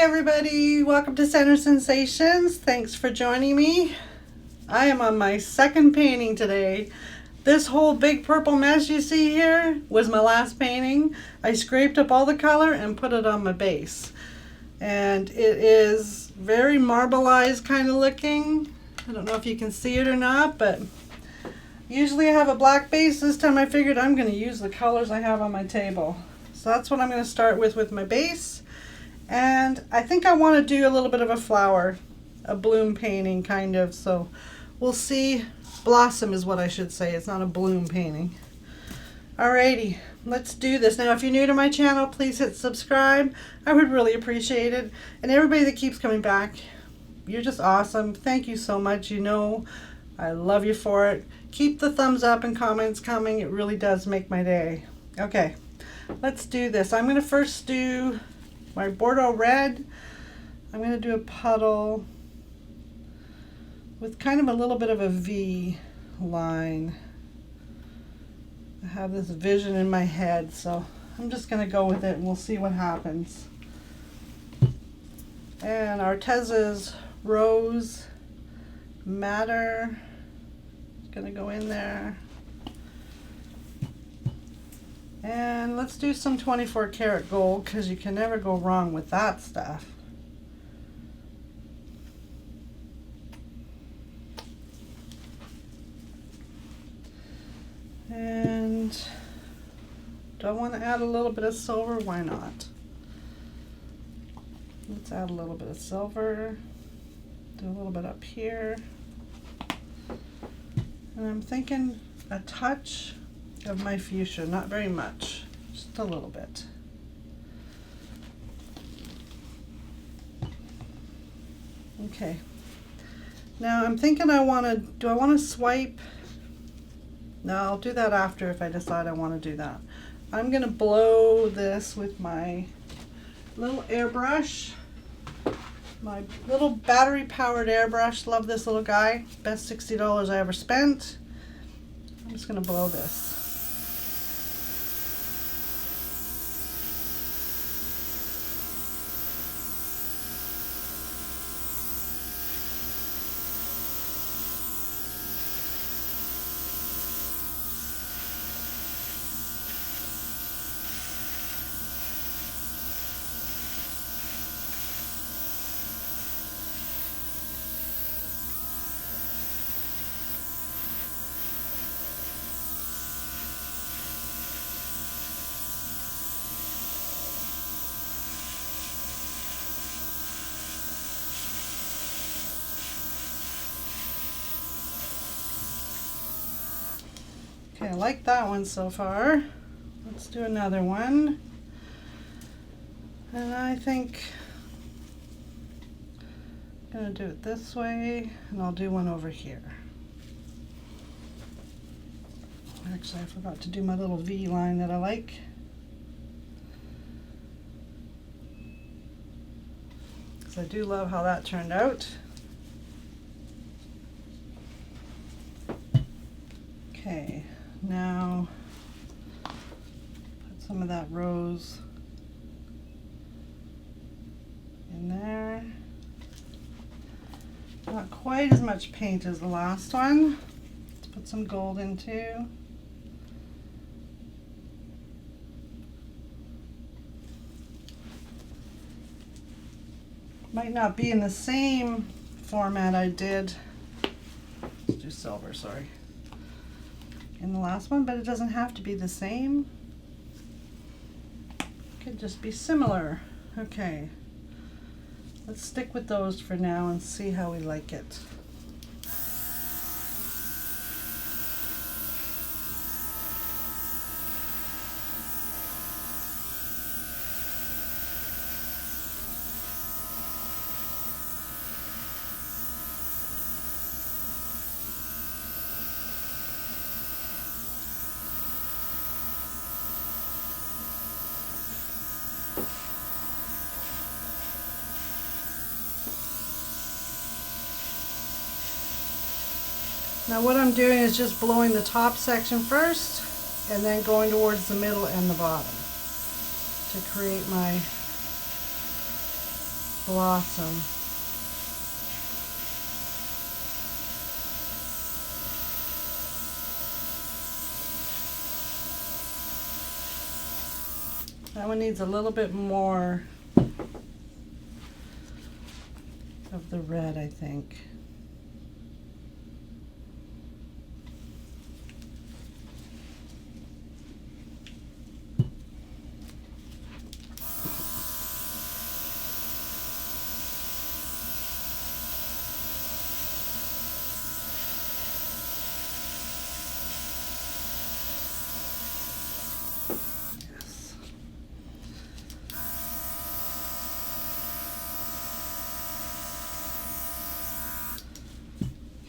everybody, welcome to Center Sensations. Thanks for joining me. I am on my second painting today. This whole big purple mess you see here was my last painting. I scraped up all the color and put it on my base. And it is very marbleized kind of looking. I don't know if you can see it or not, but usually I have a black base. This time I figured I'm going to use the colors I have on my table. So that's what I'm going to start with my base. And I think I want to do a little bit of a flower, a bloom painting kind of. So we'll see. Blossom is what I should say. It's not a bloom painting. Alrighty, let's do this. Now if you're new to my channel, please hit subscribe. I would really appreciate it. And everybody that keeps coming back, you're just awesome. Thank you so much. You know I love you for it. Keep the thumbs up and comments coming. It really does make my day. Okay, let's do this. I'm going to first do my Bordeaux red. I'm going to do a puddle with kind of a little bit of a V line. I have this vision in my head, so I'm just going to go with it and we'll see what happens. And Arteza's Rose Madder is going to go in there. And let's do some 24 karat gold because you can never go wrong with that stuff. And do I want to add a little bit of silver? Why not? Let's add a little bit of silver. Do a little bit up here. And I'm thinking a touch of my fuchsia, not very much, just a little bit. Okay. Now I'm thinking do I want to swipe? No, I'll do that after if I decide I want to do that. I'm going to blow this with my little airbrush. My little battery powered airbrush. Love this little guy. Best $60 I ever spent. I'm just going to blow this. Okay, I like that one so far. Let's do another one. And I think I'm going to do it this way, and I'll do one over here. Actually, I forgot to do my little V line that I like. Because I do love how that turned out. Okay. Now, put some of that rose in there. Not quite as much paint as the last one. Let's put some gold in too. Might not be in the same format I did. Let's do silver, sorry. In the last one, but it doesn't have to be the same. It could just be similar. Okay, let's stick with those for now and see how we like it. Now what I'm doing is just blowing the top section first and then going towards the middle and the bottom to create my blossom. That one needs a little bit more of the red, I think.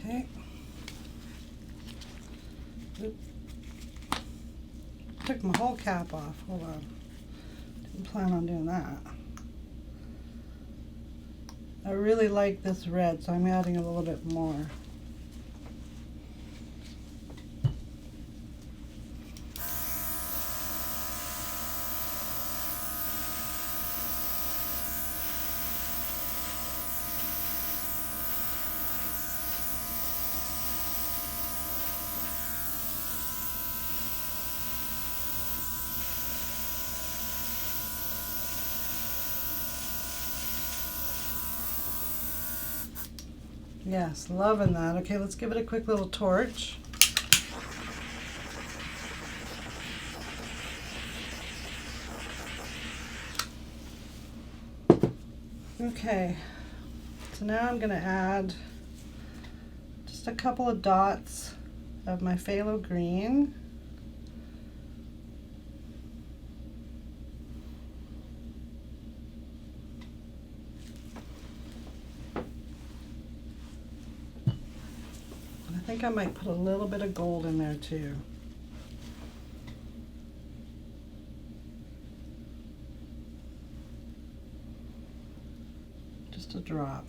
Okay. Oop. Took my whole cap off. Hold on. Didn't plan on doing that. I really like this red, so I'm adding a little bit more. Yes, loving that. Okay, let's give it a quick little torch. Okay, so now I'm going to add just a couple of dots of my phthalo green. I think I might put a little bit of gold in there too. Just a drop.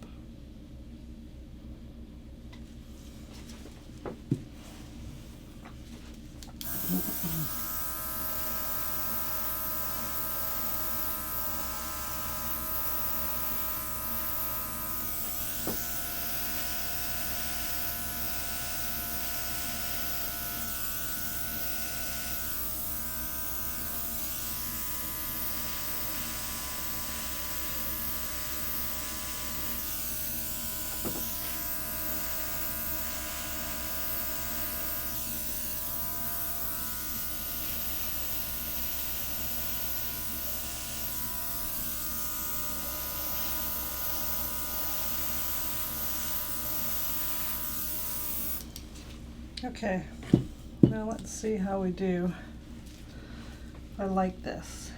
Okay, now let's see how we do. I like this.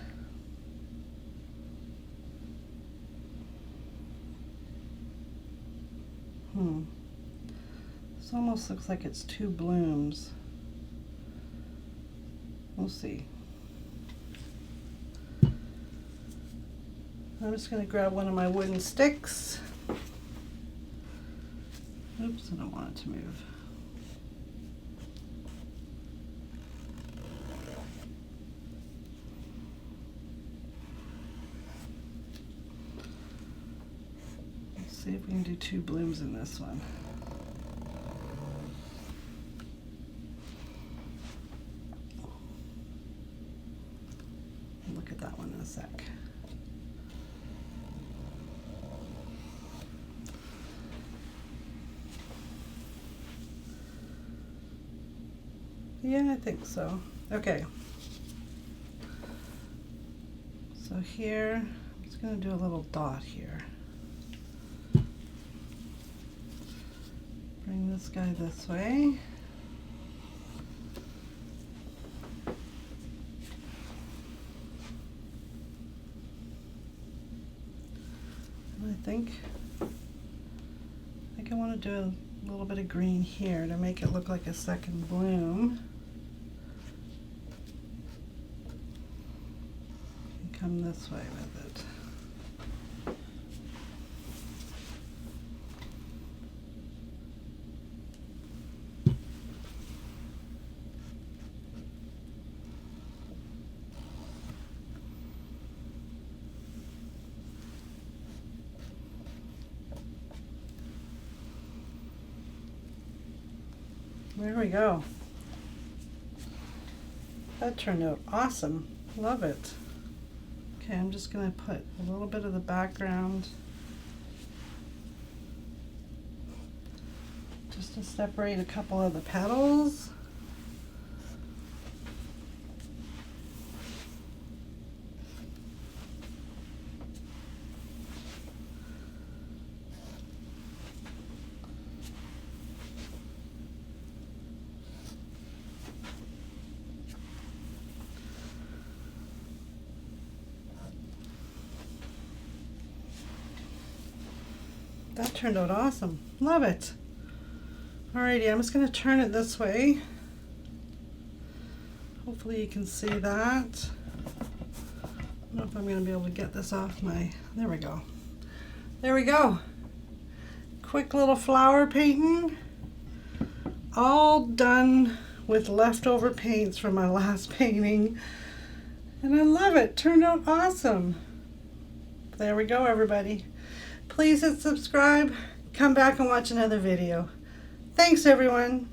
This almost looks like it's two blooms. We'll see. I'm just going to grab one of my wooden sticks. Oops, I don't want it to move. Let's see if we can do two blooms in this one. Look at that one in a sec. Yeah, I think so. Okay. So here, I'm just going to do a little dot here. Bring this guy this way. And I think I want to do a little bit of green here to make it look like a second bloom. And come this way with it. There we go. That turned out awesome. Love it. Okay, I'm just going to put a little bit of the background just to separate a couple of the petals. That turned out awesome. Love it. Alrighty, I'm just going to turn it this way. Hopefully you can see that. I don't know if I'm going to be able to get this off my... There we go. There we go. Quick little flower painting. All done with leftover paints from my last painting. And I love it. Turned out awesome. There we go, everybody. Please hit subscribe. Come back and watch another video. Thanks, everyone.